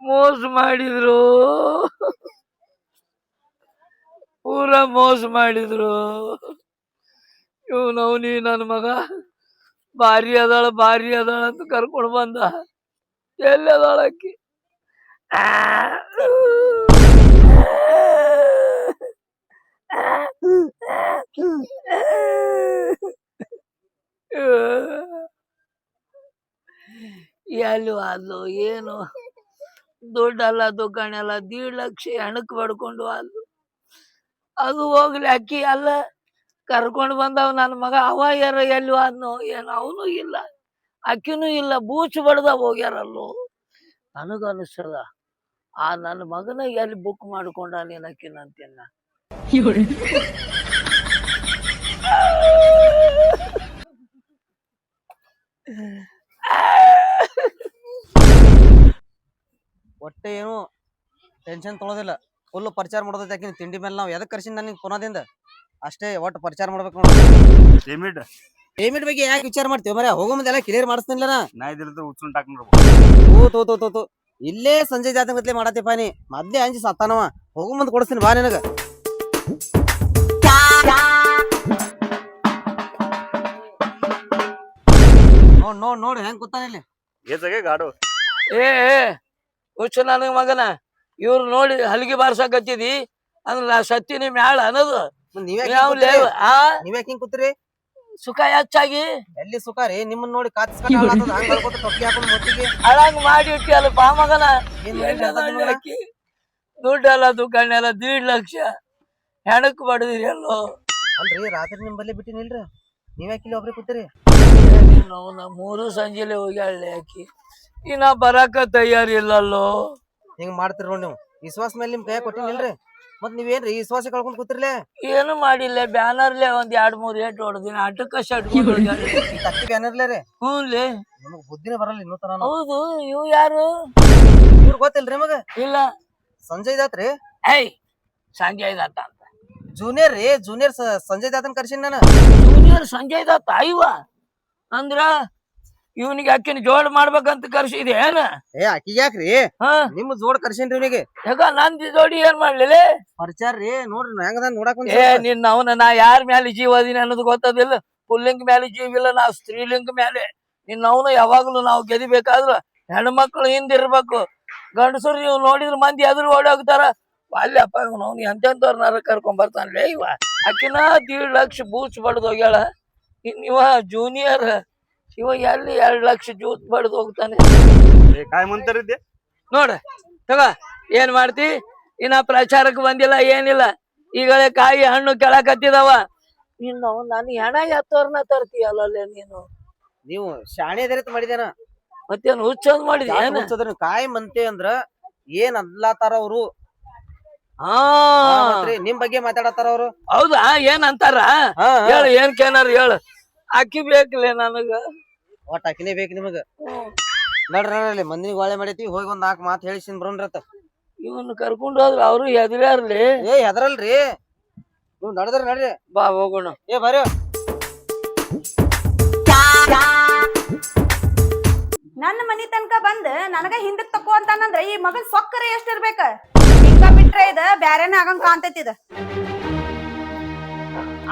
ಮೋಸ ಮಾಡಿದ್ರು, ಪೂರಾ ಮೋಸ ಮಾಡಿದ್ರು. ಇವನವನಿ ನನ್ನ ಮಗ ಭಾರಿ ಅದಾಳ ಅಂತ ಕರ್ಕೊಂಡು ಬಂದ. ಎಲ್ಲಿ ಅದಾಳ ಅಕ್ಕಿ? ಎಲ್ಲಿ ಆದ್ಲು ಏನು? ದುಡ್ಡಲ್ಲ ದುಕಾಣೆಲ್ಲ 1.5 ಲಕ್ಷ ಹೆಣಕ್ ಬಡ್ಕೊಂಡು ಆದ್ಲು. ಅದು ಹೋಗ್ಲಿ, ಅಕ್ಕಿ ಅಲ್ಲ ಕರ್ಕೊಂಡು ಬಂದವ ನನ್ನ ಮಗ. ಅವ ಯಾರ ಎಲ್ಲಿ ಆದ್ನೋ ಏನು? ಅವನು ಇಲ್ಲ, ಅಕ್ಕಿನೂ ಇಲ್ಲ, ಬೂಚ್ ಬಡ್ದ ಹೋಗ್ಯಾರಲ್ಲೋ. ನನಗ ಅನಿಸ್ತದ ಆ ನನ್ನ ಮಗನ ಎಲ್ಲಿ ಬುಕ್ ಮಾಡ್ಕೊಂಡ ನೀನ್ ಅಕ್ಕಿನ ಅಂತೇನ. ಒಟ್ಟೆ ಏನು ಟೆನ್ಷನ್ ತೊಳೋದಿಲ್ಲ, ಫುಲ್ ಪ್ರಚಾರ ಮಾಡೋದೈತೆ ಆಕಿನ ತಿಂಡಿ ಮೇಲೆ. ನಾವು ಎದಕ್ಕೆ ಕರ್ಸಿದ್ ನನಗೆ ಪುನದಿಂದ ಅಷ್ಟೇ, ಒಟ್ಟು ಪ್ರಚಾರ ಮಾಡ್ಬೇಕು ನೋಡಿ. ಪೇಮೆಂಟ್ ಬಗ್ಗೆ ಯಾಕೆ ವಿಚಾರ ಮಾಡ್ತೀವಿ ಮರ? ಹೋಗೋ ಮುಂದೆ ಎಲ್ಲ ಕ್ಲಿಯರ್ ಮಾಡಿಸ್ತಿಲ್ಲ ತೋ ಇಲ್ಲೇ ಸಂಜೆ ಜಾತಕ ಗತ್ಲೆ ಮಾಡತ್ತೀಪ ನೀ. ಮೊದ್ಲೇ ಅಂಜಿ ಸತ್ತಾನವ. ಹೋಗೋ ಮುಂದೆ ಕೊಡಿಸ್ತೀನಿ ಬಾ ನಿನಗ. ನೋಡ್ ಹೆಂಗ್ ಕೂತಾನ ಇಲ್ಲಿ. ಏ ಹುಚ್ಚು ನನಗ ಮಗನ, ಇವ್ರು ನೋಡಿ ಹಲಿಗೆ ಬಾರ್ಸಕತ್ತಿದಿ ಅಂದ್ರ ಸತ್ತಿನ ಮ್ಯಾಳ ಅನ್ನೋದು. ನೀವ್ಯಾಕ ಹಿಂಗ್ ಕೂತ್ರಿ? ಸುಖ ಹೆಚ್ಚಾಗಿ ಎಲ್ಲಿ ಸುಖ ರೀ? ನಿಮ್ಮನ್ನ ನೋಡಿ ಹಳಂಗ್ ಮಾಡಿ ಇಟ್ಟಿ ಅಲ್ಲಪ್ಪ ಮಗನ. ದುಡ್ಡೆಲ್ಲ ದುಕಾಣೆಲ್ಲ 1.5 ಲಕ್ಷ ಹೆಣಕ್ ಬಡದಿರಿ ಅಲ್ಲೋ. ಅಲ್ರಿ ರಾತ್ರಿ ನಿಂಬಲ್ಲೇ ಬಿಟ್ಟಿನಿಲ್ರಿ, ನೀವ್ಯಾಕ ಇಲ್ಲಿ ಒಬ್ರಿ ಕೂತಿರಿ? ನಾವು 3 ಸಂಜೆಲೆ ಹೋಗ್ಯಾಳೆ ಆಕಿ, ಇನ್ನ ಬರಾಕ ತಯಾರಿ ಇಲ್ಲಲ್ಲೋ. ಹಿಂಗ್ ಮಾಡ್ತಿರ್ ನೋಡಿ ನೀವು. ವಿಶ್ವಾಸ ಮೇಲೆ ನಿಮ್ ಕೈ ಕೊಟ್ಟಿನಿಲ್ರಿ, ಮತ್ ನೀವೇನ್ರಿ ವಿಶ್ವಾಸ ಕಳ್ಕೊಂಡ್ ಕೂತಿರ್ಲೆ? ಏನು ಮಾಡಿಲ್ಲ, ಬ್ಯಾನರ್ಲೆ ಒಂದ್ 2-3 ಏಟ್ ಹೊಡೆದಿನ ಆಟಕ್ಕ ತತ್ತಿ ಬ್ಯಾನರ್ಲೆ ರೀ? ಹ್ಞೂನ್ಲೆ. ನಿಮಗ್ ಬುದ್ಧಿನೇ ಬರಲ್ಲ ಇನ್ನೂ ತರ. ಹೌದು, ಇವ್ ಯಾರು? ಇವ್ರು ಗೊತ್ತಿಲ್ರಿ ಮಗ? ಇಲ್ಲ. ಸಂಜಯ್ ದಾತ್ರಿ? ಏಯ್ ಸಂಜಯ್ ದತ್ತ ಅಂತ ಜೂನಿಯರ್ ರೀ, ಜೂನಿಯರ್ ಸಂಜಯ್ ದಾತನ್ ಕರ್ಸಿನ್ ನಾನು. ಜೂನಿಯರ್ ಸಂಜಯ್ ದತ್ತ ಇವ ಅಂದ್ರ ಇವನಿಗೆ ಅಕ್ಕಿನ ಜೋಡ್ ಮಾಡ್ಬೇಕಂತ ಕರ್ಸಿದೆ ಏನ? ಏ ಅಕ್ಕಿಗೆ ಯಾಕ್ರಿ? ನಿಮ್ ಜೋಡ್ ಕರ್ಸಿನ್ರಿ ಇವನಿಗೆ. ಯಾಕ ನಂದಿ ಜೋಡಿ ಏನ್ ಮಾಡ್ಲಿಲ್ಲ? ಪರಿಚಾರ ರೀ, ನೋಡ್ರಿ ಹೆಂಗದ ನೋಡಕ್. ನಿನ್ನ ಅವನ ನಾ ಯಾರ ಮೇಲೆ ಜೀವ ಅದೀನಿ ಅನ್ನೋದು ಗೊತ್ತದಿಲ್ಲ. ಪುಲ್ಲಿಂಗ ಮೇಲೆ ಜೀವ ಇಲ್ಲ, ನಾವು ಸ್ತ್ರೀಲಿಂಗ ಮೇಲೆ. ನಿನ್ನ ಅವನು ಯಾವಾಗ್ಲೂ ನಾವು ಗೆದಿಬೇಕಾದ್ರ ಹೆಣ್ಮಕ್ಳು ಹಿಂದಿರ್ಬೇಕು. ಗಂಡಸರು ನೀವು ನೋಡಿದ್ರ ಮಂದಿ ಎದುರು ಓಡಿ ಹೋಗ್ತಾರ. ಅಲ್ಲಪ್ಪ ಅವ್ನು ಎಂತೆಂತವ್ರ ನರ ಕರ್ಕೊಂಡ್ ಬರ್ತಾನಲೇ ಇವ. ಅಕ್ಕಿನ 1.5 ಲಕ್ಷ ಬೂಚ್ ಬಡ್ದು ಹೋಗ್ಯಾಳ. ಇವ ಜೂನಿಯರ್, ಇವ ಎಲ್ಲಿ 2 ಲಕ್ಷ ಜೂತ್ ಬಡ್ದು ಹೋಗ್ತಾನೆ. ನೋಡ ತಗ ಏನ್ ಮಾಡ್ತಿ? ಇನ್ನ ಪ್ರಚಾರಕ್ಕೆ ಬಂದಿಲ್ಲ ಏನಿಲ್ಲ, ಈಗಲೇ ಕಾಯಿ ಹಣ್ಣು ಕೆಳಕತ್ತಿದವ. ನೀನು ನಾನು ಹೆಣ ಎತ್ತೋರ್ನ ತರ್ತೀಯಲ್ಲೇ ನೀನು. ನೀವು ಶಾಣೆ ಮಾಡಿದೇನ? ಮತ್ತೇನು ಹುಚ್ಚಂದ್ ಮಾಡಿದ್ಯಾ? ಕಾಯಿ ಮಂತೆ ಅಂದ್ರ ಏನ್ ಅನ್ಲಾತಾರ ಅವ್ರು? ನಿಮ್ ಬಗ್ಗೆ ಮಾತಾಡತಾರ ಅವ್ರು. ಹೌದಾ? ಏನ್ ಅಂತಾರ ಹೇಳ, ಏನ್ ಕೇನಾರ ಹೇಳ. ಅಕ್ಕಿ ಬೇಕಲೇ ನನಗ, ಒಟ್ಟ ಅಕ್ಕಿನೇ ಬೇಕು ನಿಮಗ. ನಡ್ರಿ ಮಂದಿಗೆ ಒಳ್ಳೆ ಮಾಡೈತಿ, ಹೋಗಿ ಒಂದ್ 4 ಮಾತು ಹೇಳಿಸಿನ್ ಬರೋನ್ರತ್ತ. ಇವನ್ ಕರ್ಕೊಂಡ್ ಹೋದ್ರ ಅವ್ರು ಹೆದರ್ಯಾರ್ಲಿ. ಏ ಹೆದರಲ್ರಿ, ನೀವ್ ನಡದ್ರ ನಡ್ರಿ. ಬಾ ಹೋಗೋಣ. ಏ ಬರ್ರಿ. ನನ್ನ ಮನಿ ತನಕ ಬಂದ್ ನನಗ ಹಿಂದಕ್ ತಕೋ ಅಂತಾನಂದ್ರ ಈ ಮಗನ್ ಸೊಕ್ಕರ ಎಷ್ಟಿರ್ಬೇಕ? ಹಿಂಗ ಬಿಟ್ರೆ ಇದ ಬ್ಯಾರೇನ ಆಗಂಗ್ ಕಾಣ್ತೈತಿ ಇದ.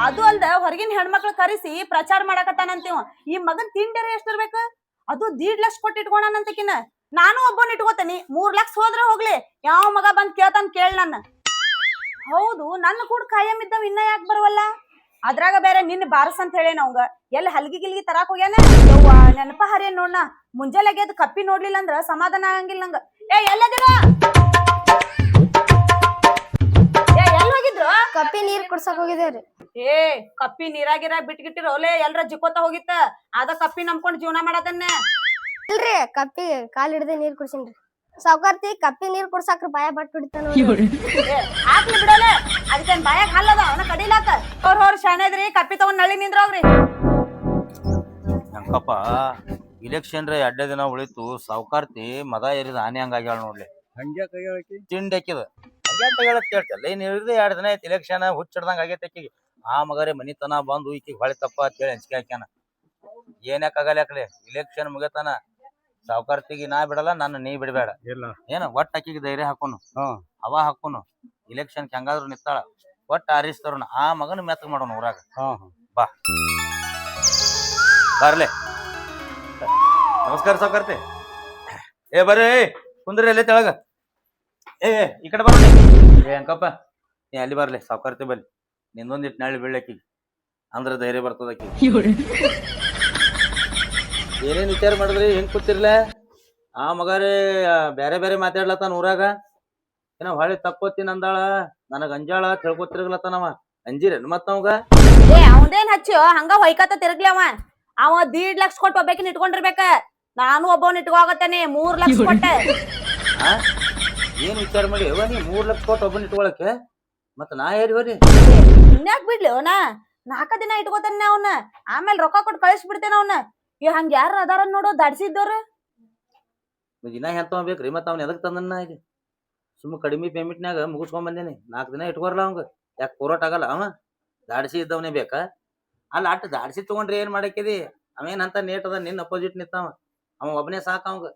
ಅದು ಅಲ್ದ ಹೊರಗಿನ ಹೆಣ್ಮಕ್ಳು ಕರೆಸಿ ಪ್ರಚಾರ ಮಾಡಕತ್ತಾನಂತೀವ. ಈ ಮಗನ್ ತಿಂಡಿರ ಎಷ್ಟಿರ್ಬೇಕ? ಅದು 1.5 ಲಕ್ಷ ಕೊಟ್ಟು ಇಟ್ಕೊಂಡಾನಂತಕಿನ. ನಾನು ಒಬ್ಬನ್ ಇಟ್ಕೋತೇನಿ, 3 ಲಕ್ಷ ಹೋದ್ರ ಹೋಗ್ಲಿ, ಯಾವ ಮಗ ಬಂದ್ ಕೇಳ್ತಾನ ಕೇಳ ನನ್ನ. ಹೌದು, ನನ್ನ ಕೂಡ ಕಾಯಂ ಇದ್ದಾವ, ಇನ್ನ ಯಾಕೆ ಬರವಲ್ಲ? ಅದ್ರಾಗ ಬೇರೆ ನಿನ್ನ ಬಾರಸ್ ಅಂತ ಹೇಳೇನ ಅವಂಗ. ಎಲ್ಲಿ ಹಲ್ಗಿ ಗಿಲ್ಗಿ ತರಾಕ್ ಹೋಗ್ಯಾನ? ನೆನಪ ಹರಿಯನ್ ನೋಡ್ನ. ಮುಂಜಾನೆ ಅದ್ ಕಪ್ಪಿ ನೋಡ್ಲಿಲ್ಲ ಅಂದ್ರ ಸಮಾಧಾನ ಆಗಂಗಿಲ್ಲ ನಂಗ. ಏ ಎಲ್ಲದಿರ? ಎಲ್ ಹೋಗಿದ್ರು? ಕಪ್ಪಿ ನೀರ್ ಕುಡ್ಸಕ್ ಹೋಗಿದೇವ್ರಿ. ಏ ಕಪ್ಪಿ ನೀರಾಗಿರ ಬಿಟ್ಗಿಟ್ಟಿರ ಒಲೆ ಎಲ್ರ ಜಿಕ್ಕೋತ ಹೋಗಿತ್ತ. ಅದ ಕಪ್ಪಿ ನಂಬ್ಕೊಂಡ್ ಜೀವನ ಮಾಡದನ್ನ. ಇಲ್ರಿ, ಕಪ್ಪಿ ಕಾಲ್ ಹಿಡ್ದೆ ನೀರ್ ಕುಡ್ಸಿನ್ರಿ. ಸಾವ್ಕಾರ್ತಿ ಕಪ್ಪಿ ನೀರ್ ಕುಡ್ಸಾಕ್ರಿ ಬಾಯ ಬಟ್ ಹೊಡಿತಾನ. ಹಾಕ್ಲಿ ಬಿಡೋಲೆ, ಅದಕ್ಕೇನ್ ಬಾಯಾಗ ಹಾಲದ ಅವನ ಕಡಿಲಾಕ. ಅವ್ರ ಶಾಣೆದ್ರಿ, ಕಪ್ಪಿ ತಗೊಂಡ್ ನಳ್ಳಿ ನಿಂದ್ರವ್ರಿ. ಹೆಂಕಪ್ಪ ಇಲೆಕ್ಷನ್ ರೀ 2 ದಿನ ಉಳಿತು, ಸಾವ್ಕಾರ್ತಿ ಮದ ಏರಿದ ಆನೆ ಹಂಗಾಗ್ಯಾಳ ನೋಡ್ಲಿ. ಹಂಗೆ ಕೈ ತಿಂಡಿ ಹಾಕಿದ ಕೇಳ್ತಲ್ಲ ಏನ್ ಇರ್ದೆ 2 ದಿನ ಐತಿ ಇಲೆಕ್ಷನ್ ಹುಚ್ಚಿಡ್ದಂಗ ಆಗೈತೆ ಆಕಿಗೆ. ಆ ಮಗರೇ ಮನಿತನ ಬಂದು ಈಕಿಗೆ ಹೊಳೆ ತಪ್ಪ ಅಂತ ಹೇಳಿ ಅಂಜಿಕೆ ಹಾಕ್ಯಾನ. ಏನಕ್ಕಾಗಲ್ಲ ಯಾಕಲೆ ಇಲೆಕ್ಷನ್ ಮುಗತಾನ ಸಾವುಕಾರ್ತಿಗೆ ನಾ ಬಿಡಲ್ಲ, ನನ್ನ ನೀ ಬಿಡಬೇಡ. ಏನ ಒಟ್ಟ ಆಕಿಗೆ ಧೈರ್ಯ ಹಾಕೋನು, ಅವ ಹಾಕೋನು. ಇಲೆಕ್ಷನ್ ಹೆಂಗಾದ್ರು ನಿತ್ತಾಳ, ಒಟ್ಟ ಆರಿಸ್ತರೋಣ. ಆ ಮಗನ ಮೆತ್ತಗ್ ಮಾಡೋಣ ಊರಾಗ. ಬಾ ಬರ್ಲೆ. ನಮಸ್ಕಾರ ಸಾವುಕಾರ್ತಿ. ಬರ್ರಿ ಕುಂದ್ರಿ ಅಲ್ಲೇ ತೆಳಗ. ಈ ಕಡೆ ಬರೋಣ. ಅಂಕಪ್ಪ ನೀ ಅಲ್ಲಿ ಬರ್ಲಿ, ಸಾವುಕಾರ್ತಿ ಬರ್ಲಿ. ನಿಂದೊಂದಿಟ್ಟು ನಾಳೆ ಬೀಳಕ್ಕಿ ಅಂದ್ರ ಧೈರ್ಯ ಬರ್ತದ ಆಕಿ. ಏನೇನ್ ವಿಚಾರ ಮಾಡಿದ್ರಿ? ಹೆಂಗ್ ಕೂತಿರ್ಲ? ಆ ಮಗಾರೇ ಬ್ಯಾರೆ ಬ್ಯಾರೆ ಮಾತಾಡ್ಲತ್ತಾನ ಊರಾಗ. ಏನೋ ಹೊಳೆ ತಕ್ಕೋತೀನಿ ಅಂದಾಳ, ನನಗ ಅಂಜಾಳ ತಿಳ್ಕೊತಿರ್ಗ್ಲತ್ತಾನವ. ಅಂಜಿರೇನು ಮತ್ತ ಅವಾಗ? ಅವಂದೇನ್ ಹಚ್ಚೋ ಹಂಗ ಹೊಯ್ಕತ್ತ ತಿರ್ಗ್ಲಿ ಅವ 1.5 ಲಕ್ಷ ಕೊಟ್ಟು ಒಬ್ಬಾಕಿನ ಇಟ್ಕೊಂಡಿರ್ಬೇಕ. ನಾನು ಒಬ್ಬವನ್ ಇಟ್ಕೋಗತ್ತೇನೆ 3 ಲಕ್ಷ ಕೊಟ್ಟೆ. ಏನ್ ವಿಚಾರ ಮಾಡಿ ಅವ ನೀ 3 ಲಕ್ಷ ಕೊಟ್ಟು ಒಬ್ಬನ ಇಟ್ಕೊಳಕ್ಕೆ? ಮತ್ತ ನಾ ಹೇಳಿ ಇನ್ಯಾಕ್ ಬಿಡ್ಲಿ ಅವನ 4 ದಿನ ಇಟ್ಕೋತಾನೆ ಅವನ್ನ, ಆಮೇಲೆ ರೊಕ್ಕ ಕೊಟ್ಟು ಕಳಿಸ್ಬಿಡ್ತೇನೆ ಅವನ್ನ. ಹಂಗ ಯಾರ ಅದಾರ ನೋಡು ದಾಡ್ಸಿದ್ದವ್ರ. ದಿನ ಎಂತವ ಬೇಕ್ರಿ ಮತ್ತ ಅವ್ನ ಎದಕ್ ತಂದನ್ನ? ಈಗ ಸುಮ್ಮ ಕಡಿಮೆ ಪೇಮೆಂಟ್ನಾಗ ಮುಗಿಸ್ಕೊಂಡ್ ಬಂದೇನಿ. 4 ದಿನ ಇಟ್ಕೋರ್ಲ ಅವಂಗ. ಯಾಕೆ ಪೂರೋಟ್ ಆಗಲ್ಲ? ಅವ ದಾಡ್ಸಿ ಇದ್ದವನೇ ಬೇಕಾ? ಅಲ್ಲ ಅಟ್ ದಾಡ್ಸಿ ತಗೊಂಡ್ರಿ ಏನ್ ಮಾಡಾಕಿದಿ? ಅವೇನಂತ ನೇಟ್ ಅದ ನಿನ್ನ ಅಪೋಸಿಟ್ ನಿಂತಾವ. ಅವ ಒಬ್ಬನೇ ಸಾಕ ಅವಂಗ.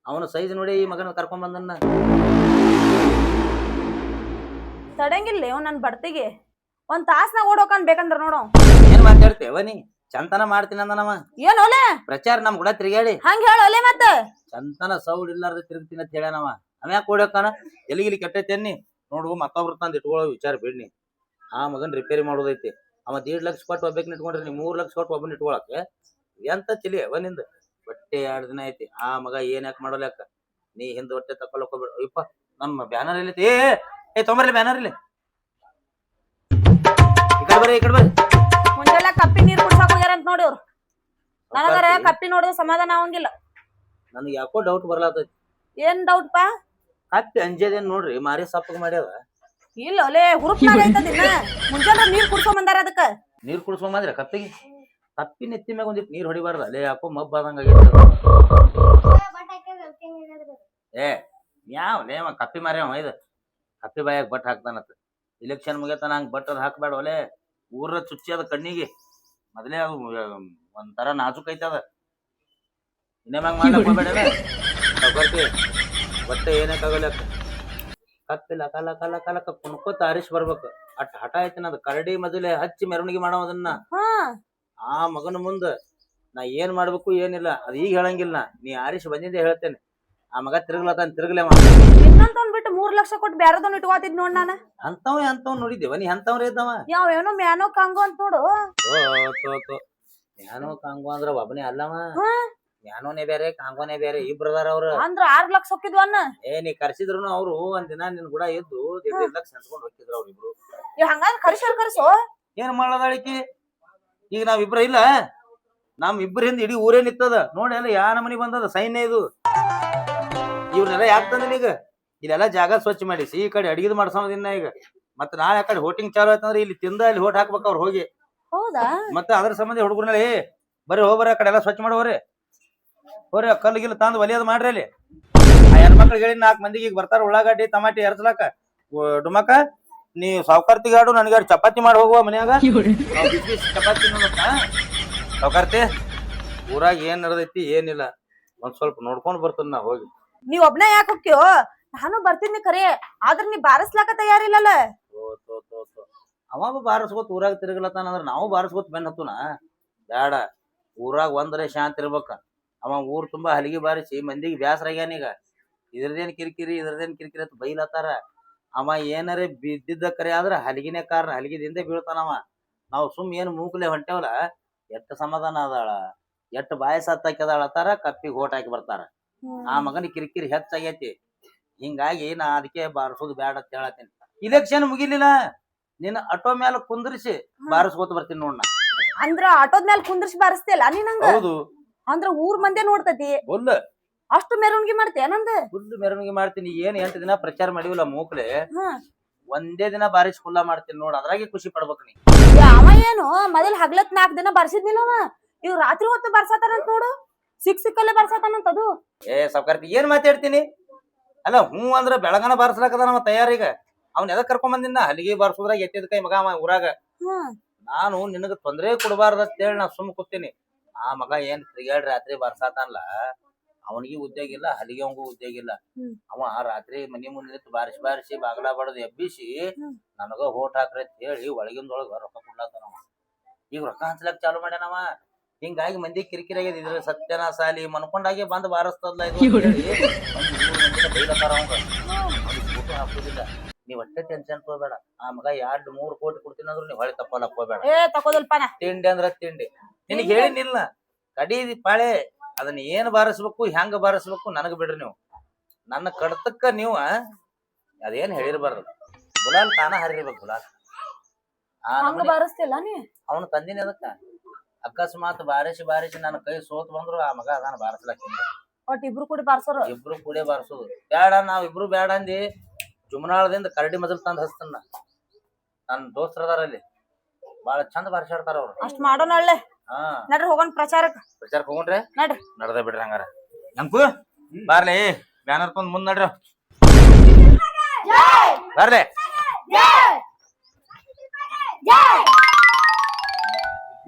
ಅವನ ಸೈಜ್ ನೋಡಿ ಈ ಮಗನ ಕರ್ಕೊಂಡ್ ಬಂದನ್ನ. ತಡಂಗಿಲ್ಲ ಇವ್ ನನ್ ಬಡ್ತಿಗೆ. 1 ತಾಸ್ನಾಗ ಓಡೋಕನ್ ಬೇಕಂದ್ರ ನೋಡು. ಏನ್ ಮಾತಾಡ್ತೇವ ನೀ? ಚಂತನ ಮಾಡ್ತೀನಿ ಅಂದನವ. ಏನ್ ಒಲೆ ಪ್ರಚಾರ ನಮ್ ಕೂಡ ತಿರ್ಗಾಡಿ ಹಂಗ ಹೇಳ ಒಲೆ ಮತ್ತ ಚಂತನ ಸೌಡ್ ಇಲ್ಲಾರ್ದ ತಿರುಗ್ತೀನಿ ಅಂತ ಹೇಳ್ಯಾನವ. ಅವ್ಯಾಕ ಓಡೋಕಾನ? ಎಲ್ಲಿಗಿಲಿ ಕೆಟ್ಟೈತೇನಿ ನೋಡು. ಮತ್ತೊಬ್ರ ತಂದ್ ಇಟ್ಕೊಳ್ಳೋ ವಿಚಾರ ಬಿಡ್ನಿ. ಆ ಮಗನ್ ರಿಪೇರಿ ಮಾಡೋದೈತಿ. ಅವ 1.5 ಲಕ್ಷ ಕೊಟ್ಟು ಒಬ್ಬಾಕಿನ ಇಟ್ಕೊಂಡ್ರಿ, ನೀ 3 ಲಕ್ಷ ಕೊಟ್ಟು ಒಬ್ಬನ ಇಟ್ಕೊಳಕ್ಕೆ ಎಂತ ತಿಳಿ ಅವನಿಂದ? ಬಟ್ಟೆ 2 ದಿನ ಐತಿ. ಆ ಮಗ ಏನ್ ಯಾಕೆ ಮಾಡೋಲ್ಯಾಕ? ನೀ ಹಿಂದ್ ಹೊಟ್ಟೆ ತಕೊಳಕ್ ಹೋಗ್ಬೇಡ. ಅಯ್ಯಪ್ಪ ನಮ್ಮ ಬ್ಯಾನರ್ ಇಲ್ಲಿ ತೊಂಬರ್ಲಿ ಬ್ಯಾನರ್ ಇಲ್ಲಿ. ಈ ಕಡೆ ಬರ್ರಿ, ಈ ಕಡೆ ಬರ್ರಿ. ಮುಂಜಾನೆ ಕಪ್ಪಿ ನೀರ್ ಕುಡ್ಸಾಕ್ ಹೋಗ್ಯಾರ ಅಂತ ನೋಡಿ ಅವ್ರು. ನನಗರ ಕಪ್ಪಿ ನೋಡಿದ್ರೆ ಸಮಾಧಾನ ಆಗಂಗಿಲ್ಲ. ನನಗೆ ಯಾಕೋ ಡೌಟ್ ಬರ್ಲಾತೈತಿ. ಏನ್ ಡೌಟ್ ಪಾ? ಕಪ್ಪಿ ಅಂಜದೇನ್ ನೋಡ್ರಿ, ಮಾರಿ ಸಪ್ಪಗ್ ಮಾಡ್ಯಾವ. ಇಲ್ಲ ಒಲೆ ಹುರುಪ್ನಾಗ ಐತದಿನ. ಮುಂಜಾನೆ ನೀರ್ ಕುಡ್ಸೋ ಬಂದಾರ ಅದಕ್ಕ. ನೀರ್ ಕುಡ್ಸ್ಕೊಂಡ್ ಬಂದ್ರೆ ಕಪ್ಪಿಗೆ? ಕಪ್ಪಿ ನೆತ್ತಿ ಮ್ಯಾಗ ಒಂದಿಟ್ಟು ನೀರ್ ಹೊಡಿಬಾರ್ದ? ಅಲ್ಲೇ ಯಾಕೋ ಮಬ್ಬ ಆದಂಗ ಆಗೈತಿ. ಯಾವ ಲೇವ ಕಪ್ಪಿ ಮಾರ್ಯಾವ ಇದು? ಕಪ್ಪಿ ಬಾಯಾಗ ಬಟ್ ಹಾಕ್ತಾನತ್. ಇಲೆಕ್ಷನ್ ಮುಗಿಯತಾನ ಹಂಗ ಬಟ್ ಅದ್ ಹಾಕ್ಬೇಡ ಒಲೆ. ಊರ ಚುಚ್ಚಿ ಅದ ಕಣ್ಣಿಗೆ. ಮೊದಲೇ ಅದು ಒಂಥರ ನಾಜುಕ್ ಐತದ. ಇನ್ನೇ ಮ್ಯಾಗ ಮಾಡ್ಲಕ್ ಹೋಗ್ಬೇಡ. ಬಟ್ಟೆ ಏನಕ್ಕಾಗಲ್ಲ. ಕಪ್ಪಿಲ್ಲ ಕಲ ಕಲ ಕಲಕ ಕುಣ್ಕೋತ ಆರಿಸ್ ಬರ್ಬೇಕು. ಅಟ್ ಹಠ ಐತಿನ ಅದ್ ಕರಡಿ ಮೊದಲೇ ಹಚ್ಚಿ ಮೆರವಣಿಗೆ ಮಾಡೋದನ್ನ. ಆ ಮಗನ ಮುಂದ ನಾ ಏನ್ ಮಾಡ್ಬೇಕು ಏನಿಲ್ಲ ಅದ್ ಈಗ ಹೇಳಂಗಿಲ್ಲ. ನೀ ಆರಿಸ್ ಬಂದಿದ್ದೆ ಹೇಳ್ತೇನೆ. ಆ ಮಗ ತಿರುಗ್ಲತಾನ, ತಿರುಗ್ಲೇವ. ಇನ್ನೊಂದ್ ಬಿಟ್ಟು 3 ಲಕ್ಷ ಕೊಟ್ಟು ಬ್ಯಾರದವ್ನ ಇಟ್ಕೋತಿದ್ ನೋಡ್ ನಾನ. ಅಂತವ್ ನೋಡಿದ್ದೇವ ನೀ? ಅಂತವ್ರ ಇದ್ದವ ಯಾವೇನೋ ಮ್ಯಾನೋ ಕಾಂಗೋ ಅಂತ ನೋಡು. ಮ್ಯಾನೋ ಕಾಂಗೋ ಅಂದ್ರ ಒಬ್ಬನೇ ಅಲ್ಲವ. ಮ್ಯಾನೋನೇ ಬೇರೆ ಕಾಂಗೋನೇ ಬೇರೆ, ಇಬ್ರದಾರ ಅವ್ರ. ಅಂದ್ರ 6 ಲಕ್ಷ ಹೋಗಿದ್ವನ್ನ. ನೀ ಕರ್ಸಿದ್ರು ಅವ್ರು ಒಂದಿನ ನಿನ್ ಕೂಡ ಎದ್ದು 1.5 ಲಕ್ಷ ಹಂಚ್ಕೊಂಡ್ ಹೋಗಿದ್ರು ಅವ್ರಿಬ್ರು. ಹಂಗಾದ್ರೆ ಕರ್ಸೋ. ಏನ್ ಮಾಡೋದಾಳಿಕಿ? ಈಗ ನಾವಿಬ್ರ ಇಲ್ಲ, ನಮ್ ಇಬ್ಬರಿಂದ ಇಡೀ ಊರೇ ನಿತ್ತದ ನೋಡಿ. ಎಲ್ಲ ಯಾ ನಮನಿ ಬಂದದ ಸೈನ್ಯ ಇದು. ಇವ್ರನ್ನೆಲ್ಲ ಯಾಕೆ ತಂದಿಲ್ಲ? ಈಗ ಇಲ್ಲೆಲ್ಲ ಜಾಗ ಸ್ವಚ್ಛ ಮಾಡಿಸಿ ಈ ಕಡೆ ಅಡಿಗೆ ಮಾಡ್ಸೋದಿನ್ನ. ಈಗ ಮತ್ತ ನಾಳೆ ಆ ಕಡೆ ಹೋಟಿಂಗ್ ಚಾಲು ಆಯ್ತಂದ್ರೆ ಇಲ್ಲಿ ತಿಂದ ಇಲ್ಲಿ ಹೋಟ್ ಹಾಕ್ಬೇಕ ಅವ್ರು ಹೋಗಿ. ಹೌದಾ? ಮತ್ತೆ ಅದ್ರ ಸಂಬಂಧ ಹುಡುಗರ್ನೆಲ್ಲ ಬರ್ರಿ ಹೋಗ್ಬರ್ರಿ ಆ ಕಡೆ ಎಲ್ಲ ಸ್ವಚ್ಛ ಮಾಡೋವ್ರಿ. ಹೋರಿ ಕಲ್ಲು ಗಿಲ್ಲು ತಂದು ಒಲಿಯೋದು ಮಾಡ್ರಿ. ಅಲ್ಲಿ ಆ ಹೆಣ್ಮಕ್ಳಿಗೆ ಹೇಳಿ 4 ಮಂದಿಗೆ ಈಗ ಬರ್ತಾರ ಉಳ್ಳಾಗಡ್ಡಿ ಟಮಾಟಿ ಎರಸ್ಲಾಕ. ಡುಮಕ ನೀ ಸಾವುಕಾರ್ತಿಗೆ ಆಡು, ನನಗೆ ಚಪಾತಿ ಮಾಡಿ ಹೋಗುವ ಮನ್ಯಾಗ. ಚಪಾತಿ ಸಾವುಕಾರ್ತಿ ಊರಾಗ ಏನ್ ನಡೆದೈತಿ ಏನಿಲ್ಲ ಒಂದ್ ಸ್ವಲ್ಪ ನೋಡ್ಕೊಂಡ್ ಬರ್ತದ. ನಾ ಹೋಗಿ ನೀವ್ ಒಬ್ನೇ ಯಾಕೆ ಹೋಗ್ಯೋ? ನಾನು ಬರ್ತೀನಿ ಖರೆ, ಆದ್ರ ನೀ ಬಾರಸ್ಲಾಕ ತಯಾರಿಲ್ಲಲ್ಲ. ಅವ ಬಾರಿಸ್ಕೊತ್ ಊರಾಗ ತಿರುಗಲತ್ತಾನ ಅಂದ್ರ ನಾವು ಬಾರಿಸ್ಕೊತ್ ಬೆನ್ ಹತ್ತುನ ಬ್ಯಾಡ. ಊರಾಗ ಒಂದ್ರೆ ಶಾಂತಿ ಇರ್ಬೇಕ. ಅವ ಊರ್ ತುಂಬಾ ಹಲಿಗೆ ಬಾರಿಸಿ ಮಂದಿಗೆ ಬ್ಯಾಸರ ಆಗ್ಯಾನೀಗ. ಇದ್ರದೇನ್ ಕಿರಿಕಿರಿ ಅಂತ ಬೈಲತ್ತಾರ. ಅವ ಏನಾರ ಬಿದ್ದಿದ್ದ ಕರೆ ಆದ್ರ ಹಲಿಗಿನೇ ಕಾರಣ, ಹಲಿಗಿದಿಂದ ಬೀಳ್ತಾನವ. ನಾವು ಸುಮ್ ಏನ್ ಮೂಕ್ಲೆ ಹೊಂಟೇವಲ್ಲ, ಎಷ್ಟ ಸಮಾಧಾನ ಅದಾಳ, ಎಷ್ಟ್ ಬಾಯಿ ಸತ್ತಾಕಿದಾಳತ್ತಾರ. ಕಪ್ಪಿಗೆ ಓಟ್ ಹಾಕಿ ಬರ್ತಾರ. ಆ ಮಗನ ಕಿರಿಕಿರಿ ಹೆಚ್ಚಾಗೈತಿ. ಹಿಂಗಾಗಿ ನಾ ಅದಕ್ಕೆ ಬಾರಿಸೋದು ಬ್ಯಾಡ ಅಂತ ಹೇಳತ್ತೀನಿ. ಇಲೆಕ್ಷನ್ ಮುಗಿಲಿಲ್ಲ, ನಿನ್ನ ಆಟೋ ಮ್ಯಾಲ ಕುಂದ್ರಿಸಿ ಬಾರಿಸ್ಕೊತ ಬರ್ತೀನಿ ನೋಡ್. ನಾ ಅಂದ್ರ ಆಟೋದ್ ಮೇಲೆ ಕುಂದ್ರಿಸಿ ಬಾರಿಸ್ತಿಯಲ್ಲ ನೀ ನಂಗ? ಹೌದು. ಅಂದ್ರ ಊರ್ ಮಂದಿ ನೋಡ್ತತಿ. ಫುಲ್ ಅಷ್ಟು ಮೆರವಣಿಗೆ ಮಾಡ್ತೀಯ ನಂದ? ಫುಲ್ ಮೆರವಣಿಗೆ ಮಾಡ್ತೀನಿ. ಏನ್ 8 ದಿನ ಪ್ರಚಾರ ಮಾಡಿವಲ್ಲ ಮೂಕ್ಲೆ, ಒಂದೇ ದಿನ ಬಾರಿಸಿ ಫುಲ್ಲ ಮಾಡ್ತೀನಿ ನೋಡ್. ಅದ್ರಾಗೆ ಖುಷಿ ಪಡ್ಬೇಕ ನೀ. ಅವ ಏನು ಮೊದಲ್ ಹಗ್ಲತ್ 4 ದಿನ ಬರ್ಸಿದ್ನಿಲ್ಲವ, ಇವ್ ರಾತ್ರಿ ಹೊತ್ತು ಬರ್ಸತಾನಂತ ನೋಡು. ಸಿಕ್ಕಲ್ಲೇ ಬರ್ಸತಾನಂತ ಅದು. ಸಾವುಕಾರ್ತಿ ಏನ್ ಮಾತಾಡ್ತೀನಿ? ಅಲ್ಲ ಹ್ಞೂ ಅಂದ್ರ ಬೆಳಗನ ಬಾರಿಸ್ಲಾಕದ ನಮ್ಮ ತಯಾರೀಗ. ಅವ್ನ ಎದಕ್ ಕರ್ಕೊಂಡ್ ಬಂದಿನ ಹಲಿಗೆ ಬಾರ್ಸುದ್ರಾಗ ಎತ್ತಿದ ಕೈ ಮಗ ಅವ ಊರಾಗ. ನಾನು ನಿನಗ ತೊಂದ್ರೆ ಕೊಡಬಾರ್ದ ಅಂತೇಳಿ ನಾ ಸುಮ್ ಕೂತೀನಿ. ಆ ಮಗ ಏನ್ ತಿರ್ಗಾಡಿ ರಾತ್ರಿ ಬಾರ್ಸಾತಾನಲ್ಲ, ಅವನಿಗೆ ಉದ್ಯೋಗ ಇಲ್ಲ, ಹಲಿಗೆ ಅವಂಗೂ ಉದ್ಯೋಗ ಇಲ್ಲ. ಅವ ರಾತ್ರಿ ಮನಿ ಮುಂದೆ ನಿಂತು ಬಾರಿಸಿ ಬಾಗಲ ಬಡದ್ ಎಬ್ಬಿಸಿ ನನಗ ಹೋಟ್ ಹಾಕ್ರಿ ಅಂತ ಹೇಳಿ ಒಳಗಿಂದೊಳಗ ರೊಕ್ಕ ಕೊಡ್ಲಾತಾನವ. ಈಗ ರೊಕ್ಕ ಹಂಚ್ಲಕ್ ಚಾಲು ಮಾಡ್ಯಾನವ. ಹಿಂಗಾಗಿ ಮಂದಿ ಕಿರಿಕಿರಿ ಆಗ್ಯದ. ಇದ್ರ ಸತ್ಯನ ಸಾಲಿ ಮನ್ಕೊಂಡಾಗೆ ಬಂದ್ ಬಾರಿಸ್ತದಲ್ಲ ಇದು ಅಂತ ಹೇಳಿ ಬೈಲತ್ತಾರ ಅವಂಗ. ಅವ್ನಿಗೆ ಫೋಟೋ ಹಾಕೋದಿಲ್ಲ. ನೀವ್ ಒಟ್ಟೆ ಟೆನ್ಷನ್ ತಗೋಬೇಡ. ಆ ಮಗ 2-3 ಕೋಟಿ ಕೊಡ್ತೀನಿ ಅಂದ್ರು ನೀವ್ ಹೊಳೆ ತಪ್ಪಲಕ್ ಹೋಗ್ಬೇಡ. ತಿಂಡಿ ಅಂದ್ರ ತಿಂಡಿ ನಿನಗ್ ಹೇಳಿನಿಲ್ಲ. ಕಡಿ ಪಾಳೆ ಅದನ್ನ ಏನ್ ಬಾರಿಸ್ಬೇಕು ಹೆಂಗ ಬಾರಿಸ್ಬೇಕು ನನಗ್ ಬಿಡ್ರಿ ನೀವು. ನನ್ನ ಕಡ್ತಕ್ಕ ನೀವು ಅದೇನ್ ಹೇಳಿರ್ಬಾರ್ದು. ಗುಲಾಲ್ ತಾನ ಹರಿರ್ಬೇಕು. ಗುಲಾಲ್ ಅವನು ತಂದಿನಿ ಅದಕ್ಕ. ಅಕಸ್ಮಾತ್ ಬಾರಿಸಿ ನನ್ನ ಕೈ ಸೋತ್ ಬಂದ್ರು ಆ ಮಗ ಅದಾನ ಬಾರಿಸ್ಲಕ್ಕಿಂದ. ಇಬ್ರು ಕೂಡಿ ಬಾರ್ಸೋರು. ಇಬ್ರು ಕೂಡೆ ಬಾರಿಸೋದು ಬೇಡ. ನಾವ್ ಇಬ್ರು ಬೇಡ ಅಂದಿ ಜುಮ್ನಾಳದಿಂದ ಕರಡಿ ಮಜಲ್ ತಂದ್ ಹಸ್ತನ. ನನ್ ದೋಸ್ತರ ಅದಾರಲ್ಲಿ ಬಾಳ ಚಂದ ಬಾರಿಸಾಡ್ತಾರ ಅವ್ರು. ಅಷ್ಟ್ ಮಾಡೋಣ ಒಳ್ಳೆ. ನಡ್ರಿ ಹೋಗೋಣ ಪ್ರಚಾರಕ್ಕೆ ಹೋಗೋಣ್ರೆ. ನಡ್ರಿ ನಡ್ದ ಬಿಡ್ರಿ ಹಂಗಾರ. ನಂಕು ಬಾರ್ಲಿ ಬ್ಯಾನರ್ ತಂದ್ ಮುಂದ್ ನಡ್ರಿ. ಬರ್ರಿ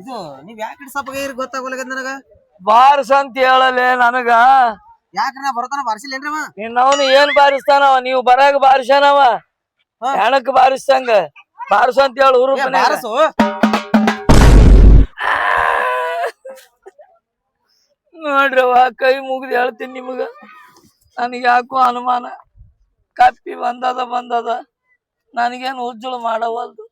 ಇದು ನೀವ್ ಯಾಕೆ ಹಿಡ್ಸಪ್ಪ ಗೊತ್ತಾಗೋಲ್ಲ ನನಗ. ಬಾರ್ಸ ಅಂತ ಹೇಳಲೆ ನನಗ. ಯಾಕ್ರಿ ನಾ ಬರೋತನ ಬಾರಿಸಿಲ್ಲೇನ್ರಿ ಅವ? ನಿನ್ನವನು ಏನ್ ಬಾರಿಸ್ತಾನವ? ನೀವು ಬರಾಗ ಬಾರಿಸ್ಯಾನವ. ಹೆಣಕ್ ಬಾರಿಸ್ತಂಗ ಬಾರಿಸು ಅಂತ ಹೇಳು. ಬಾರಸು ನೋಡ್ರವ, ಕೈ ಮುಗ್ದು ಹೇಳ್ತೀನಿ ನಿಮಗ. ನನಗೆ ಯಾಕೋ ಅನುಮಾನ. ಕಪ್ಪಿ ಬಂದದ ನನಗೇನು ಉಜ್ಜುಳ ಮಾಡವಲ್ದು.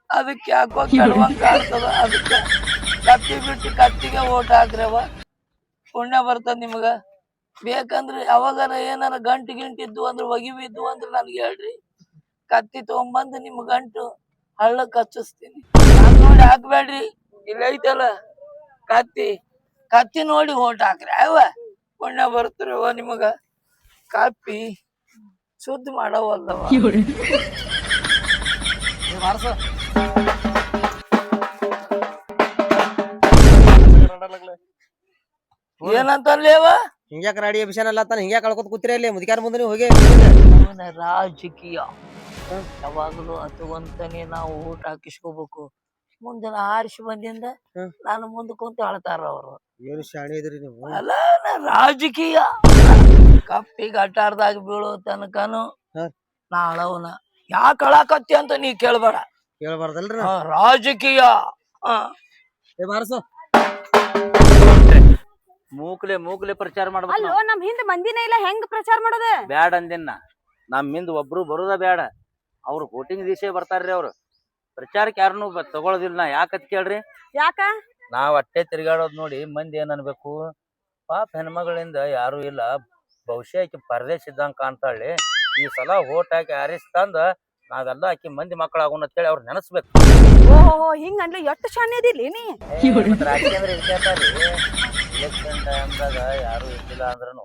ಅದಕ್ಕೆ ಯಾಕೋ ಕೆಡವಂಗ ಕಾಣ್ತದ. ಅದಕ್ಕೆ ಕಪ್ಪಿ ಬಿಟ್ಟು ಕತ್ತಿಗೆ ಓಟ್ ಹಾಕ್ರವ, ಪುಣ್ಯ ಬರ್ತದ ನಿಮಗ. ಬೇಕಂದ್ರೆ ಯಾವಾಗಾರ ಏನಾರ ಗಂಟು ಗಿಂಟಿದ್ದು ಅಂದ್ರೆ ಒಗಿಬಿದ್ದು ಅಂದ್ರೆ ನನ್ಗೆ ಹೇಳ್ರಿ. ಕತ್ತಿ ತಗೊಂಬಂದು ನಿಮ್ ಗಂಟು ಹಳ್ಳಕ್ ಹಚ್ಚಿಸ್ತೀನಿ. ನಾನ್ ನೋಡಿ ಹಾಕ್ಬೇಡ್ರಿ. ಇಲ್ಲ ಐತಲ್ಲ ಕತ್ತಿ ನೋಡಿ ಓಟ್ ಹಾಕ್ರಿ. ಅವ ಪುಣ್ಯ ಬರ್ತೀರವ ನಿಮಗ. ಕಪ್ಪಿ ಶುದ್ಧ ಮಾಡವಲ್ದವ. ಬಾರಸು ಏನಂತಲ್ಲೇವ? ಹಿಂಗ್ಯಾಕ ರಾಡಿ ಅಭಿಷಾನ ಅಲ್ಲ ತಾನ ಹಿಂಗ್ಯಾಕ ಕಳ್ಕೊತ ಕೂತಿರ ಇಲ್ಲಿ ಮುದಿಕಾರ ಮುಂದೆ ನೀವು ಹೋಗಿ. ಅವನ ರಾಜಕೀಯ ಯಾವಾಗಲೂ ಅತವಂತಾನೆ ನಾವು ಊಟ ಹಾಕಿಸ್ಕೋಬೇಕು. ಮುಂದೆ ಆರಿಸಿ ಬಂದಿಂದ ನಾನು ಮುಂದೆ ಕುಂತು ಅಳ್ತಾರ ಅವ್ರು. ಏನು ಶಾಣೆ ಇದ್ರಿ ನೀವು. ಅಲ್ಲ ರಾಜಕೀಯ. ಕಪ್ಪಿಗೆ ಅಟ್ಟಾರ್ದಾಗ ಬೀಳೋ ತನಕನು ನಾ ಅಳವನ. ಯಾಕೆ ಅಳಾಕತ್ತಿ ಅಂತ ನೀ ಕೇಳ್ಬೇಡ. ಕೇಳ್ಬಾರ್ದಲ್ರಿ. ರಾಜಕೀಯ ಬಾರಸು ಮೂಕ್ಲೆ ಪ್ರಚಾರ ಮಾಡ್ಬೇಕು. ಅಲ್ಲೋ ನಮ್ ಹಿಂದ್ ಮಂದಿನೇ ಇಲ್ಲ, ಹೆಂಗ್ ಪ್ರಚಾರ ಮಾಡೋದ? ಬ್ಯಾಡ ಅಂದಿನ. ನಮ್ ಹಿಂದ್ ಒಬ್ರು ಬರೋದ ಬ್ಯಾಡ. ಅವ್ರು ವೋಟಿಂಗ್ ದಿವಸ ಬರ್ತಾರ್ರಿ. ಅವ್ರು ಪ್ರಚಾರಕ್ಕೆ ಯಾರನ್ನು ತಗೊಳೋದಿಲ್ಲ. ಯಾಕತ್ ಕೇಳ್ರಿ. ಯಾಕ? ನಾವ್ ಅಟ್ಟೆ ತಿರ್ಗಾಡೋದ್ ನೋಡಿ ಮಂದಿ ಏನ್ ಅನ್ಬೇಕು, ಪಾಪ ಹೆಣ್ಮಗಳಿಂದ ಯಾರು ಇಲ್ಲ, ಬಹುಶಃ ಆಕಿ ಪರದೇಶ ಇದ್ದಂಗ ಕಾಣ್ತಾಳಿ, ಈ ಸಲ ಓಟ್ ಹಾಕಿ ಆರಿಸ್ತಂದ ನಾವೆಲ್ಲ ಆಕಿ ಮಂದಿ ಮಕ್ಕಳು ಆಗೋಣ ಅಂತೇಳಿ ಅವ್ರು ನೆನಸ್ಬೇಕು. ಓಹೋ, ಹಿಂಗ ಅಂದ್ರೆ ಎಷ್ಟು ಶಾಣೆ ಅದಿರ್ಲಿ ನೀ. ಎಲೆಕ್ಷನ್ ಟೈಮ್ದಾಗ ಯಾರು ಇದ್ದಿಲ್ಲ ಅಂದ್ರೂ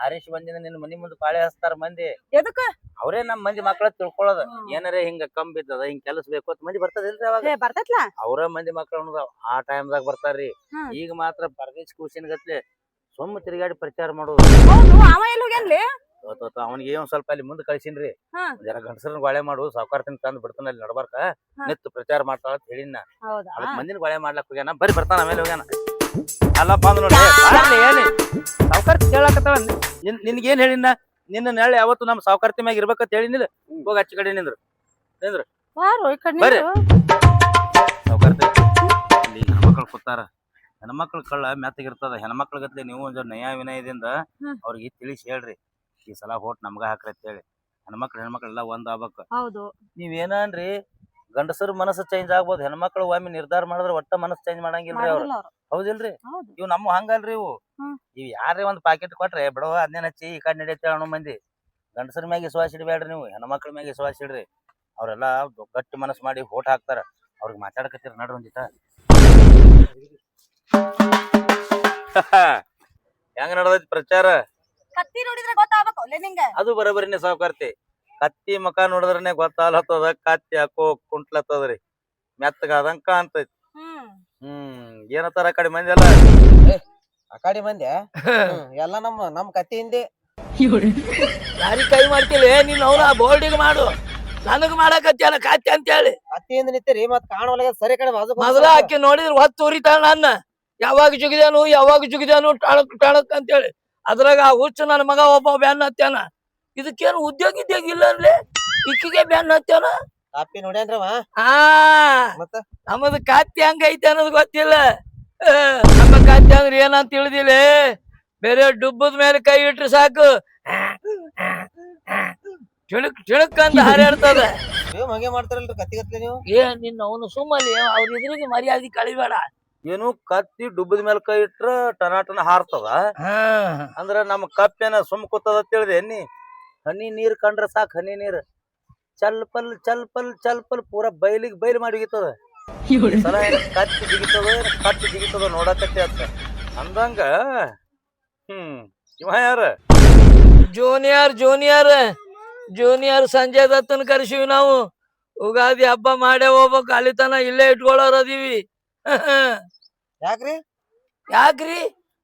ಆರಿಸಿ ಬಂದಿನ ನಿನ್ ಮನಿ ಮುಂದೆ ಪಾಳೆ ಹಚ್ತಾರ ಮಂದಿ. ಎದಕ್ಕ? ಅವ್ರೇ ನಮ್ ಮಂದಿ ಮಕ್ಕಳ ತಿಳ್ಕೊಳ್ಳೋದ. ಏನಾರೇ ಹಿಂಗ ಕಮ್ಮಿ ಬಿದ್ದದ, ಹಿಂಗ್ ಕೆಲಸ ಬೇಕು ಅಂತ ಮಂದಿ ಬರ್ತದಿಲ್ರಿ. ಅವಾಗ ಬರ್ತೈತ್ಲಾ ಅವ್ರ ಮಂದಿ ಮಕ್ಕಳು ಅನ್ನೋದು ಆ ಟೈಮ್ದಾಗ ಬರ್ತಾರ್ರಿ. ಈಗ ಮಾತ್ರ ಪರದೇಶ್ ಖುಷಿನ ಗತ್ಲೆ ಸುಮ್ಮ ತಿರುಗಾಡಿ ಪ್ರಚಾರ ಮಾಡೋದು. ಅವ ಎಲ್ಲಿ ಹೋಗ್ಯಾನ್ಲಿ? ಅವನಿಗೆ ಒಂದ್ ಸ್ವಲ್ಪ ಅಲ್ಲಿ ಮುಂದೆ ಕಳ್ಸಿನ್ರಿ. ಜರ ಗಂಡಸರನ್ನ ಗಾಳೆ ಮಾಡು, ಸಾವುಕಾರತಿನ ತಂದ್ ಬಿಡ್ತಾನ ಅಲ್ಲಿ ನಡ್ಬಾರ್ಕ ನಿತ್ತು ಪ್ರಚಾರ ಮಾಡ್ತಾಳ ಅಂತ ಹೇಳಿನ. ಅದಕ್ಕೆ ಮಂದಿನ ಗಾಳೆ ಮಾಡ್ಲಕ್ ಹೋಗ್ಯಾನ. ಬರ್ರಿ ಬರ್ತಾನ ಆಮೇಲೆ ಹೋಗ್ಯಾನ. ಅಲ್ಲಪ್ಪ ಅಂದ್ ನೋಡಿ ಏನಿ ಸಾವುಕಾರ್ತಿ ಕೇಳಾಕತ್ತಾಳ. ನಿನ್ಗೇನ್ ಹೇಳಿನ? ನಿನ್ನ ನೆಳೆ ಯಾವತ್ತು ನಮ್ ಸಾವುಕಾರ್ತಿ ಮ್ಯಾಗ ಇರ್ಬೇಕಂತ ಹೇಳಿನಿಲ್ಲ. ಹೋಗಿ ಅಚ್ಚ ಕಡೆ ನಿಂದ್ರು ಬರ್ರಿ. ಸಾವುಕಾರ್ತಿ ಇಲ್ಲಿ ಹೆಣ್ಮಕ್ಳು ಕೂತಾರ. ಹೆಣ್ಮಕ್ಳ ಕಳ್ಳ ಮೆತ್ತಗಿರ್ತದ. ಹೆಣ್ಮಕ್ಳ ಗತ್ಲೆ ನೀವು ಒಂದ್ ನಯ ವಿನಯದಿಂದ ಅವ್ರಿಗೆ ತಿಳಿಸಿ ಹೇಳ್ರಿ, ಈ ಸಲ ಹೋಟ್ ನಮ್ಗ ಹಾಕ್ರಿ ಅಂತ ಹೇಳಿ. ಹೆಣ್ಮಕ್ಳೆಲ್ಲ ಒಂದ್ ಆಗ್ಬೇಕು. ನೀವೇನನ್ರಿ ಗಂಡಸರ ಮನಸ್ಸು ಚೇಂಜ್ ಆಗ್ಬೋದು, ಹೆಣ್ಮಕ್ಳು ಒಮ್ಮೆ ನಿರ್ಧಾರ ಮಾಡಿದ್ರೆ ಒಟ್ಟ ಮನಸ್ಸು ಚೇಂಜ್ ಮಾಡಂಗಿಲ್ರಿ ಅವ್ರು. ಹೌದಿಲ್ರಿ? ಇವ್ ನಮ್ಮ ಹಂಗಲ್ರಿ. ಇವ್ ಯಾರೇ ಒಂದ್ ಪಾಕೆಟ್ ಕೊಟ್ರೆ ಬಿಡವ ಅದನ್ನೇ ಹಚ್ಚಿ ಈ ಕಡೆ ನಡೆಯುತ್ತೆ ಅನ್ನೋ ಮಂದಿ. ಗಂಡಸರ ಮ್ಯಾಗ ವಿಶ್ವಾಸ ಇಡ್ಬೇಡ್ರಿ ನೀವು, ಹೆಣ್ಮಕ್ಳ ಮ್ಯಾಗ ವಿಶ್ವಾಸ ಇಡ್ರಿ. ಅವ್ರೆಲ್ಲ ಗಟ್ಟಿ ಮನಸ್ಸು ಮಾಡಿ ಹೋಟ್ ಹಾಕ್ತಾರ. ಅವ್ರಿಗೆ ಮಾತಾಡಕತ್ತೀರ ನಡ್ರಿ ಒಂದಿಟ. ಹೆಂಗ ನಡ್ದೈತಿ ಪ್ರಚಾರ? ಕತ್ತಿ ನೋಡಿದ್ರೆ ಗೊತ್ತಾಗಬೇಕು ನಿಂಗ. ಅದು ಬರೋಬರಿನೇ ಸಾವುಕಾರ್ತಿ. ಕತ್ತಿ ಮಕ ನೋಡಿದ್ರನೆ ಗೊತ್ತಾಗ್ಲತ್ತದ. ಕತ್ತಿ ಹಾಕೋ ಕುಂಟ್ಲತ್ತದ್ರಿ, ಮೆತ್ತಗಾದಂಗ ಕಾಣ್ತೈತಿ. ಏನತ್ತಾರ ಆ ಕಡೆ ಮಂದಿ ಎಲ್ಲ? ಆ ಕಡೆ ಮಂದಿ ಎಲ್ಲ ನಮ್ ಕತ್ತಿ ಹಿಂದೆ ಯಾರಿಗ್ ಕೈ ಮಾಡ್ತಿಲ್ಲ ನೀನ್ ಅವನ ಬೋರ್ಡಿಗೆ ಮಾಡು ನನಗ್ ಮಾಡಕತ್ತಿಯಲ್ಲ ಕಾತ್ಯ ಅಂತ ಹೇಳಿ ಅತ್ತಿಯಿಂದ ನಿಂತಿರಿ ಮತ್ ಕಾಣವಲ್ಲ ಸರಿ ಕಡೆ ಬಾಜು ಮೊದಲ ಆಕಿ ನೋಡಿದ್ರೆ ಹೊತ್ತು ಉರಿತಾಳ ನನ್ನ ಯಾವಾಗ ಜುಗಿದಾನು ಟಾಣಕ್ ಅಂತೇಳಿ ಅದ್ರಾಗ ಆ ಹುಚ್ಚು ನನ್ನ ಮಗ ಒಬ್ಬ ಬ್ಯಾನ್ ಹತ್ಯಾನ ಇದಕ್ಕೇನು ಉದ್ಯೋಗ ಇಲ್ಲ ಅನ್ಲಿ ಇಕ್ಕಿಗೆ ಬ್ಯಾನ್ ಹತ್ಯಾನ ಕಾಪಿ ನೋಡ್ಯಾನ್ರವ ಆ ಮತ್ತ ನಮ್ಮದು ಕಾತ್ಯ ಹಂಗೈತೆ ಅನ್ನೋದು ಗೊತ್ತಿಲ್ಲ ನಮ್ಮ ಕಾತ್ಯ ಅಂದ್ರೆ ಏನಂತ ತಿಳಿದಿಲ್ಲ ಬೇರೆ ಡುಬ್ಬದ ಮೇಲೆ ಕೈ ಇಟ್ರೆ ಸಾಕು ಟಿಣಕ್ ಅಂತ ಹಾರಾಡ್ತದ ನೀವು ಹಂಗೆ ಮಾಡ್ತಾರಲ್ರಿ ಕತ್ತಿಗತ್ಲೆ ನೀವು ನಿನ್ನ ಅವನು ಸುಮ್ಮಲ್ಲಿ ಅವ್ರ ಎದುರಿಗೆ ಮರ್ಯಾದೆ ಕಳಿಬೇಡ ಏನು ಕತ್ತಿ ಡುಬ್ಬದ ಮೇಲೆ ಕೈ ಇಟ್ರ ಟನಾಟನ ಹಾರ್ತದ ಅಂದ್ರ ನಮ್ಮ ಕಪ್ಪೇನ ಸುಮ್ ಕೂತದ ತಿಳಿದೆ ನೀ ಹನಿ ನೀರ್ ಕಂಡ್ರ ಸಾಕ್ ಹನಿ ನೀರ್ ಚಲ್ಪಲ್ ಚಲ್ಪಲ್ ಚಲ್ಪಲ್ ಪೂರಾ ಬೈಲ್ ಮಾಡಿ ಹೋಗಿತ್ತದ ಸಲ ಕತ್ತಿ ಜಿಗಿತದ ನೋಡಕತ್ತೆ ಅಂತ ಅಂದಂಗ ಇವ ಯಾರ ಜೂನಿಯರ್ ಸಂಜಯ್ ದತ್ತನ್ ಕರ್ಸಿವಿ ನಾವು ಉಗಾದಿ ಹಬ್ಬ ಮಾಡೇ ಹೋಗ್ಬೇಕು ಅಲ್ಲಿತನ ಇಲ್ಲೇ ಇಟ್ಕೊಳ್ಳೋರದೀವಿ ಯಾಕ್ರಿ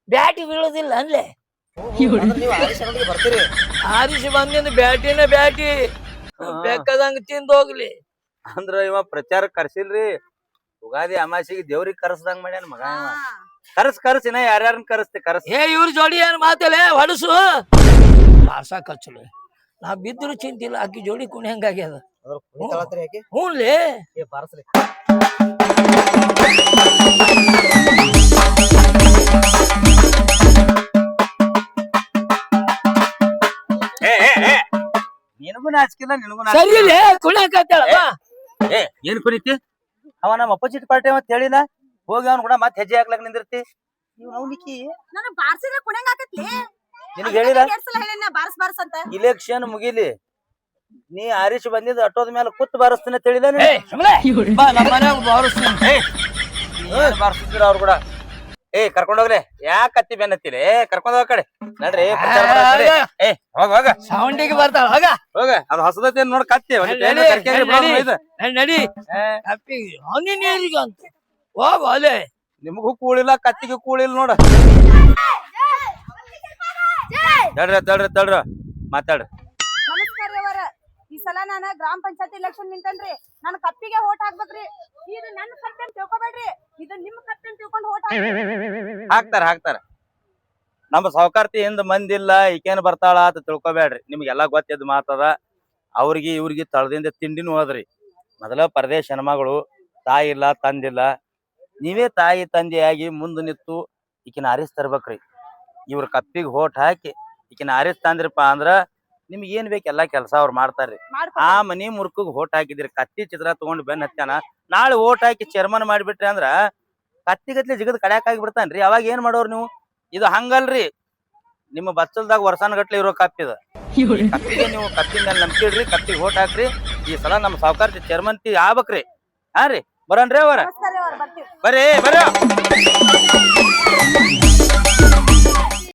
ಬ್ಯಾಟಿ ಬೀಳೋದಿಲ್ಲ ಅನ್ಲೆ ನೀವು ಆರಿಸಿ ಬರ್ತೀರಿ ಆರಿಸಿ ಬಂದಿಂದ ಬ್ಯಾಟಿ ಬೇಕಾದಂಗ ತಿಂದ ಹೋಗ್ಲಿ ಅಂದ್ರ ಇವ ಪ್ರಚಾರ ಕರ್ಸಿಲ್ರಿ ಉಗಾದಿ ಅಮಾಸಿಗೆ ದೇವ್ರಿಗೆ ಕರ್ಸ್ದಂಗ ಮಾಡ್ಯಾನ ಮಗ ಕರ್ಸ್ ಇನ್ನ ಯಾರ್ಯಾರನ್ ಕರ್ಸ್ ಇವ್ರ ಜೋಡಿ ಏನ್ ಮಾತಲ್ಲ ಹೊಡಸು ಭಾಷ ಕಚ್ಚಲು ನಾ ಬಿದ್ರು ಚಿಂತಿಲ್ಲ ಆಕಿ ಜೋಡಿ ಕುಣಿ ಹಂಗಾಗ್ಯದ ಹ್ಞೂನ್ಲೇ ಬಾರಸ್ರಿ ನಿನಗೂ ನಾಚಿಕಿಲ್ಲ ಸರಿಲೇ ಕುಣಿಯಾಕತ್ತಾಳ ಏನ್ ಕುಣಿತಿ ಅವ ನಮ್ಮ ಅಪೋಸಿಟ್ ಪಾರ್ಟಿ ಅವತ್ ಹೇಳಿಲ್ಲ ಹೋಗಿ ಅವ್ನ ಕೂಡ ಮತ್ತೆ ಹೆಜ್ಜೆ ಹಾಕ್ಲಕ್ ನಿಂದಿರ್ತಿ ನಾನು ಬಾರ್ಸಿದ್ರೆ ಕುಣಂಗ ಆಕತ್ಲಿ ನಿನಗ್ ಹೇಳಿಲ್ಲ ಬಾರ್ಸ್ ಅಂತ ಇಲೆಕ್ಷನ್ ಮುಗಿಲಿ ನೀ ಆರಿಸಿ ಬಂದಿದ್ ಅಟೋದ ಮೇಲೆ ಕೂತ್ ಬಾರಿಸ್ತೀನಿ ಅಂತ ಹೇಳಿದ ಬಾರಿಸ್ತಿದ್ರ ಅವ್ರು ಕೂಡ ಕರ್ಕೊಂಡೋಗ್ಲೆ ಯಾಕೆ ಕತ್ತಿ ಬೆನ್ನತ್ತಿಲೆ ಕರ್ಕೊಂಡ್ ಹೋಗ ಕಡೆ ನಡ್ರಿ ಹೋಗ ಸೌಂಡಿಗೆ ಬರ್ತಾಳ ಹೋಗ ಅದು ಹೊಸದತಿ ನೋಡ್ ಕತ್ತಿ ನಡಿ ಹನಿ ನೀರಿಗೆ ಅಂತ ಹೋಗ ಅಲೆ ನಿಮಗೂ ಕೂಳಿಲ್ಲ ಕತ್ತಿಗೂ ಕೂಳಿಲ್ಲ ನೋಡ ತಡ್ರಿ ಮಾತಾಡ್ರಿ ನಮಸ್ಕಾರ ಅವರ ಈ ಸಲ ನಾನು ಗ್ರಾಮ ಪಂಚಾಯತ್ ಎಲೆಕ್ಷನ್ ನಿಂತನ್ರಿ ನಾನು ಕಪ್ಪಿಗೆ ವೋಟ್ ಹಾಕ್ಬೇಕ್ರಿ ಇದು ನನ್ನ ಕಪ್ಪೆ ಅಂತ ತಿಳ್ಕೊಬೇಡ್ರಿ ಇದು ನಿಮ್ಮ ಕಪ್ಪೆ ಅಂತ ತಿಳ್ಕೊಂಡು ವೋಟ್ ಹಾಕ್ತಾರ ನಮ್ಮ ಸಾವುಕಾರ್ತಿ ಹಿಂದ್ ಮಂದಿಲ್ಲ ಈಕೇನ್ ಬರ್ತಾಳ ಅಂತ ತಿಳ್ಕೊಬೇಡ್ರಿ ನಿಮ್ಗೆಲ್ಲಾ ಗೊತ್ತಿದ್ ಮಾತದ ಅವ್ರಿಗೆ ಇವ್ರಿಗೆ ತಳದಿಂದ ತಿಂಡಿನೂ ಹೋದ್ರಿ ಮೊದಲ ಪರದೇಶ ಹೆಣ್ಮಗಳು ತಾಯಿ ಇಲ್ಲ ತಂದಿಲ್ಲ ನೀವೇ ತಾಯಿ ತಂದೆಯಾಗಿ ಮುಂದೆ ನಿಂತು ಈಕಿನ ಆರಿಸ್ ತರ್ಬೇಕ್ರಿ ಇವ್ರ ಕಪ್ಪಿಗೆ ಹೋಟ್ ಹಾಕಿ ಈಕಿನ ಆರಿಸ್ ತಂದ್ರಪ್ಪ ಅಂದ್ರ ನಿಮ್ಗೆ ಏನ್ ಬೇಕು ಎಲ್ಲಾ ಕೆಲಸ ಅವ್ರು ಮಾಡ್ತಾರ್ರಿ ಆ ಮನಿ ಮುರ್ಕಗ್ ಹೋಟ್ ಹಾಕಿದ್ರಿ ಕತ್ತಿ ಚಿತ್ರ ತಗೊಂಡ್ ಬೆನ್ ಹತ್ತಾನ ನಾಳೆ ಓಟ್ ಹಾಕಿ ಚೇರ್ಮನ್ ಮಾಡಿಬಿಟ್ರಿ ಅಂದ್ರ ಕತ್ತಿಗತ್ಲೆ ಜಿಗದ್ ಕಡ್ಯಾಕ್ ಆಗಿಬಿಡ್ತಾನ್ರಿ ಅವಾಗ ಏನ್ ಮಾಡೋರ್ ನೀವು ಇದು ಹಂಗಲ್ರಿ ನಿಮ್ಮ ಬಚ್ಚಲ್ದಾಗ ವರ್ಷಾನಗಟ್ಲೆ ಇರೋ ಕಪ್ಪಿದ ಕಪ್ಪಿಗೆ ನೀವು ಕಪ್ಪಿ ಮೇಲೆ ನಂಬಿಡ್ರಿ ಕಪ್ಪಿಗೆ ಹೋಟ್ ಹಾಕ್ರಿ ಈ ಸಲ ನಮ್ಮ ಸಾವುಕಾರ ಚೇರ್ಮನ್ ಆಗ್ಬೇಕ್ರಿ ಹಾ ರೀ ಬರನ್ರಿ ಅವರ ಬರ್ರಿ